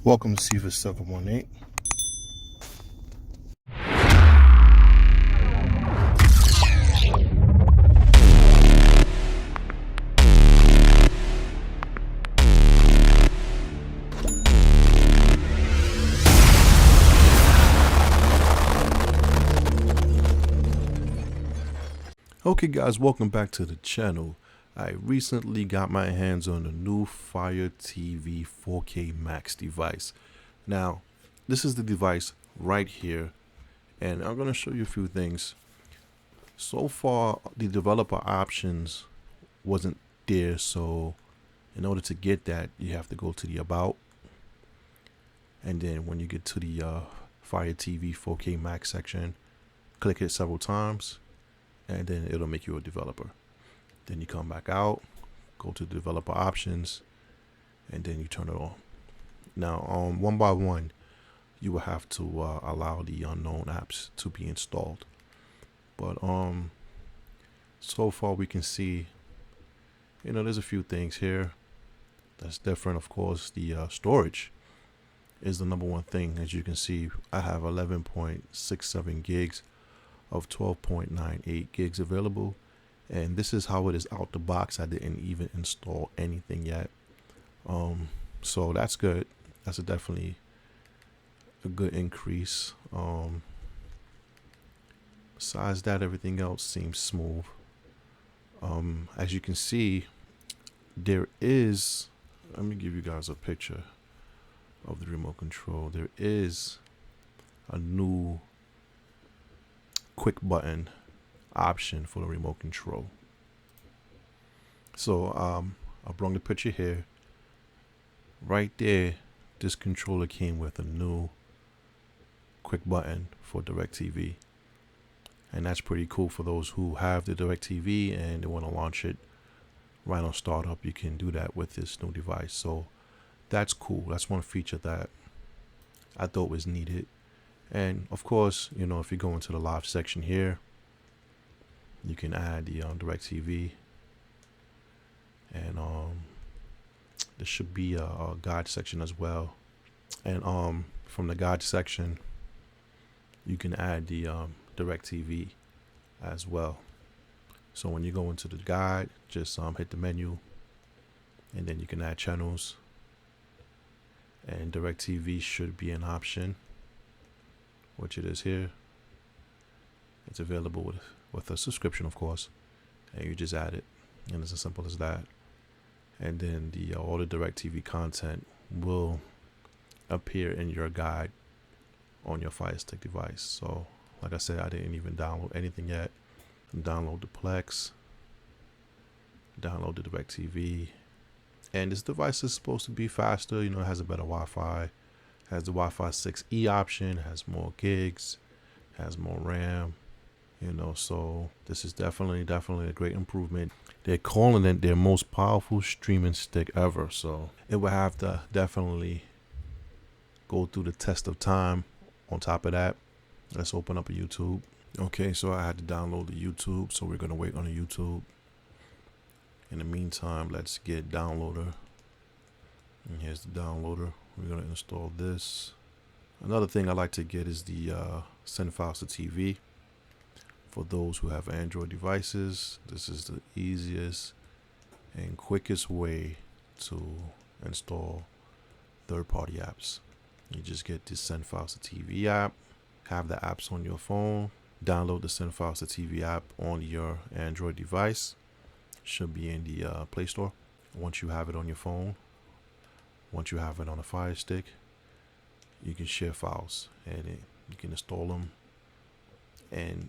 Welcome to Siva 718. Okay guys, welcome back to the channel. I recently got my hands on a new Fire TV 4K Max device. Now, this is the device right here, and I'm going to show you a few things. So far, the developer options wasn't there, so in order to get that, you have to go to the About, and then when you get to the Fire TV 4K Max section, click it several times, and then it'll make you a developer. Then you come back out, go to developer options, and then you turn it on. Now, one by one, you will have to allow the unknown apps to be installed. But so far we can see, there's a few things here that's different. Of course, the storage is the number one thing. As you can see, I have 11.67 gigs of 12.98 gigs available, and this is how it is out the box. I didn't even install anything yet, so that's good. That's definitely a good increase. Besides that, everything else seems smooth. As you can see, there is, let me give you guys a picture of the remote control. There is a new quick button option for the remote control. So I brought the picture here. Right there, this controller came with a new quick button for DirecTV, and that's pretty cool for those who have the DirecTV and they want to launch it right on startup. You can do that with this new device, so that's cool. That's one feature that I thought was needed. And of course, if you go into the live section here, you can add the DirecTV, and there should be a guide section as well. And from the guide section, you can add the DirecTV as well. So when you go into the guide, just hit the menu, and then you can add channels, and DirecTV should be an option, which it is here. It's available with a subscription, of course, and you just add it, and it's as simple as that. And then the all the DirecTV content will appear in your guide on your Fire Stick device. So like I said, I didn't even download anything yet. Download the Plex, download the DirecTV, and this device is supposed to be faster. It has a better Wi-Fi, has the Wi-Fi 6E option, has more gigs, has more RAM. So this is definitely a great improvement. They're calling it their most powerful streaming stick ever, so it will have to definitely go through the test of time. On top of that, let's open up a YouTube. Okay, so I had to download the YouTube, so we're gonna wait on the YouTube. In the meantime, let's get downloader. And here's the downloader. We're gonna install this. Another thing I like to get is the send files to TV. For those who have Android devices, this is the easiest and quickest way to install third-party apps. You just get the Send Files to TV app, have the apps on your phone, download the Send Files to TV app on your Android device. Should be in the Play Store. Once you have it on your phone, once you have it on a Fire Stick, you can share files and you can install them. And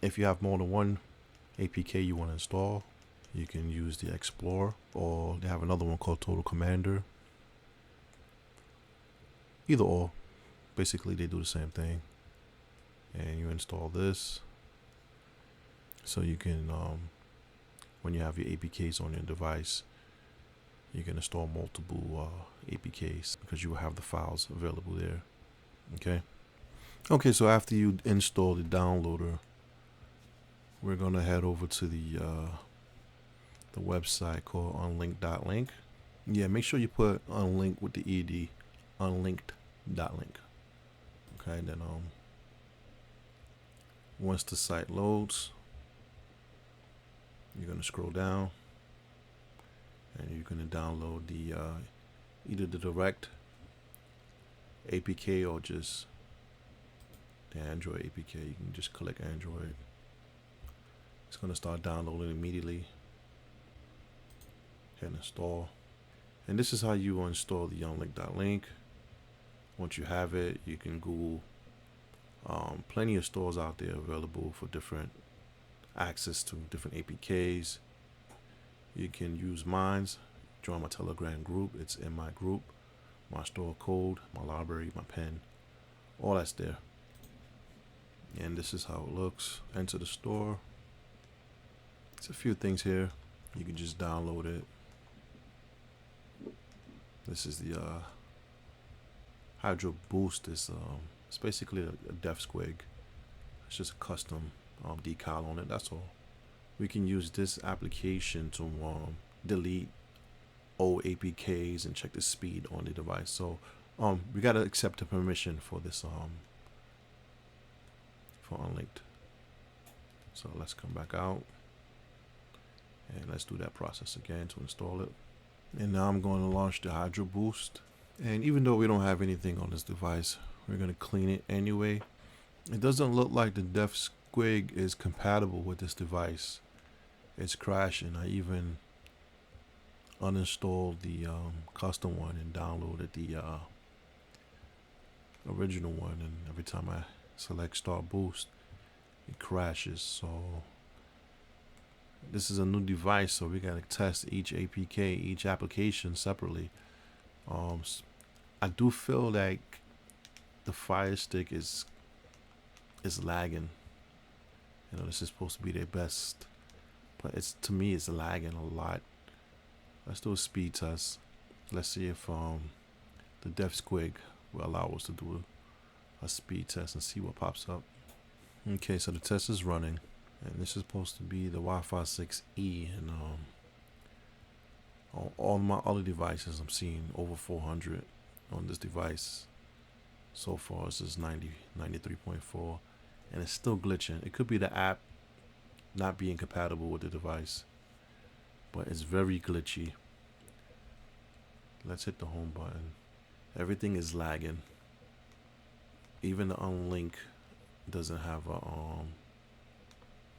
if you have more than one APK you want to install, you can use the Explorer, or they have another one called Total Commander. Either or, basically they do the same thing. And you install this, so you can, when you have your APKs on your device, you can install multiple APKs because you will have the files available there. Okay, so after you install the downloader, we're gonna head over to the website called unlink.link. Yeah, make sure you put unlink with the ED unlinked.link. Okay, then once the site loads, you're gonna scroll down and you're gonna download the either the direct APK or just the Android APK. You can just click Android. It's gonna start downloading immediately. Hit install. And this is how you install the unlinked.link. Once you have it, you can Google plenty of stores out there available for different access to different APKs. You can use mine. Join my Telegram group. It's in my group. My store code, my library, my pen, all that's there. And this is how it looks. Enter the store. It's a few things here. You can just download it. This is the Andriod Boost. It's basically a dev squig. It's just a custom decal on it. That's all. We can use this application to delete old APKs and check the speed on the device. So we gotta accept the permission for this for unlinked. So let's come back out and let's do that process again to install it. And now I'm going to launch the Andriod Boost. And even though we don't have anything on this device, we're going to clean it anyway. It doesn't look like the dev squig is compatible with this device. It's crashing. I even uninstalled the custom one and downloaded the original one, and every time I select start boost, it crashes. So this is a new device, so we gotta test each APK, each application separately. I do feel like the Fire Stick is lagging. You know, this is supposed to be their best, but to me it's lagging a lot. Let's do a speed test. Let's see if the dev squig will allow us to do a speed test and see what pops up. Okay, so the test is running, and this is supposed to be the Wi-Fi 6E, and on all my other devices I'm seeing over 400. On this device so far it's just 93.4, and it's still glitching. It could be the app not being compatible with the device, but it's very glitchy. Let's hit the home button. Everything is lagging. Even the unlink doesn't have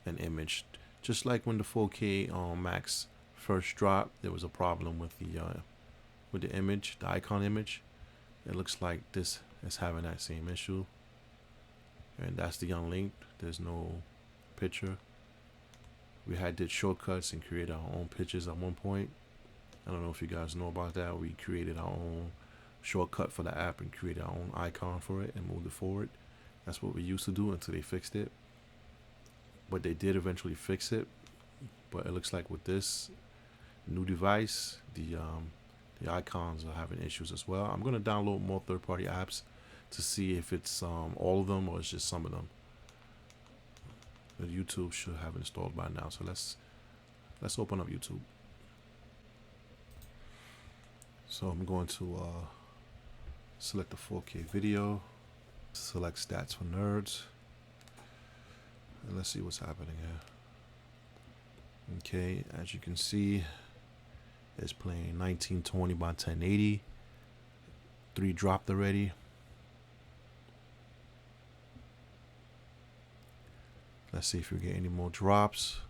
an image. Just like when the 4K Max first dropped, there was a problem with the image, the icon image. It looks like this is having that same issue, and that's the unlinked. There's no picture. We did shortcuts and created our own pictures at one point. I don't know if you guys know about that. We created our own shortcut for the app and created our own icon for it and moved it forward. That's what we used to do until they fixed it. But they did eventually fix it. But it looks like with this new device, the icons are having issues as well. I'm gonna download more third-party apps to see if it's all of them or it's just some of them. But YouTube should have it installed by now. So let's open up YouTube. So I'm going to select the 4K video, select stats for nerds, and let's see what's happening here. Okay, as you can see, it's playing 1920 by 1080. 3 dropped already. Let's see if we get any more drops.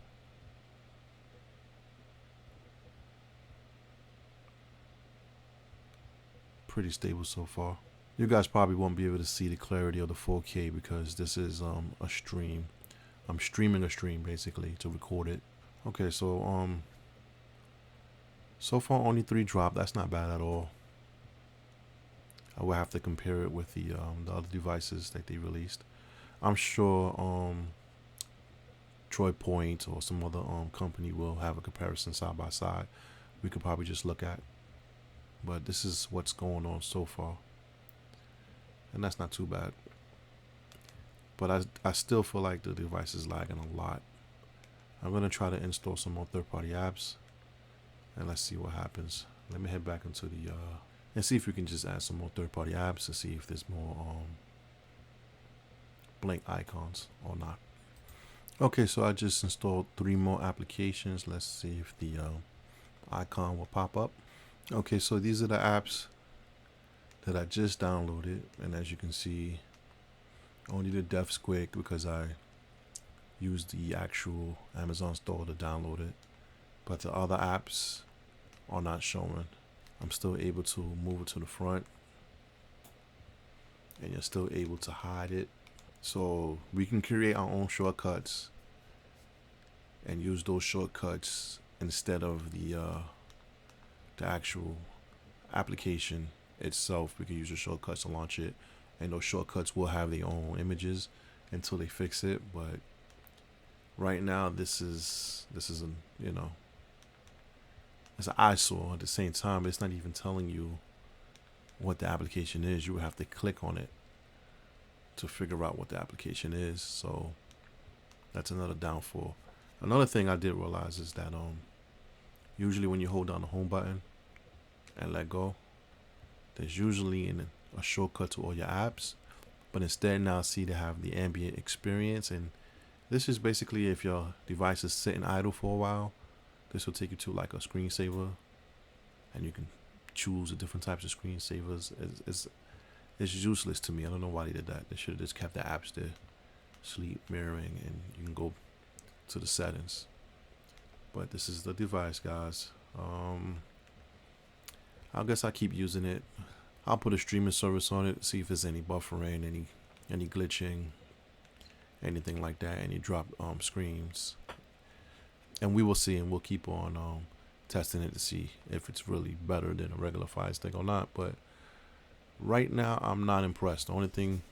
Pretty stable so far. You guys probably won't be able to see the clarity of the 4K because this is a stream. I'm streaming a stream basically to record it. Okay, so so far only 3 dropped. That's not bad at all. I will have to compare it with the other devices that they released. I'm sure Troy Point or some other company will have a comparison side by side. We could probably just look at. But this is what's going on so far, and that's not too bad. But I still feel like the device is lagging a lot. I'm gonna try to install some more third-party apps, and let's see what happens. Let me head back into the and see if we can just add some more third-party apps to see if there's more blank icons or not. Okay, so I just installed 3 more applications. Let's see if the icon will pop up. Okay, so these are the apps that I just downloaded, and as you can see, only the Dev Squig because I used the actual Amazon store to download it, but the other apps are not showing. I'm still able to move it to the front, and you're still able to hide it. So we can create our own shortcuts and use those shortcuts instead of the actual application itself. We can use the shortcuts to launch it, and those shortcuts will have their own images until they fix it. But right now, this is an, you know, it's an eyesore. At the same time, it's not even telling you what the application is. You would have to click on it to figure out what the application is. So that's another downfall. Another thing I did realize is that usually when you hold down the home button and let go, there's usually a shortcut to all your apps, but instead now see they have the ambient experience, and this is basically if your device is sitting idle for a while, this will take you to like a screensaver, and you can choose the different types of screensavers. It's useless to me. I don't know why they did that. They should have just kept the apps there, sleep mirroring, and you can go to the settings. But this is the device, guys. I guess I keep using it. I'll put a streaming service on it, see if there's any buffering, any glitching, anything like that, any drop screens, and we will see, and we'll keep on testing it to see if it's really better than a regular Fire Stick or not. But right now, I'm not impressed. The only thing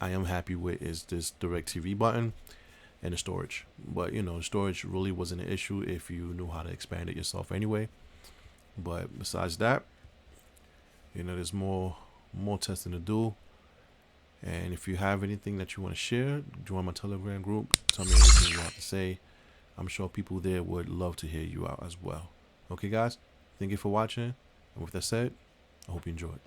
I am happy with is this DirecTV button and the storage. But you know, storage really wasn't an issue if you knew how to expand it yourself anyway. But besides that, you know, there's more testing to do. And if you have anything that you want to share, join my Telegram group. Tell me everything you have to say. I'm sure people there would love to hear you out as well. Okay, guys, thank you for watching. And with that said, I hope you enjoyed.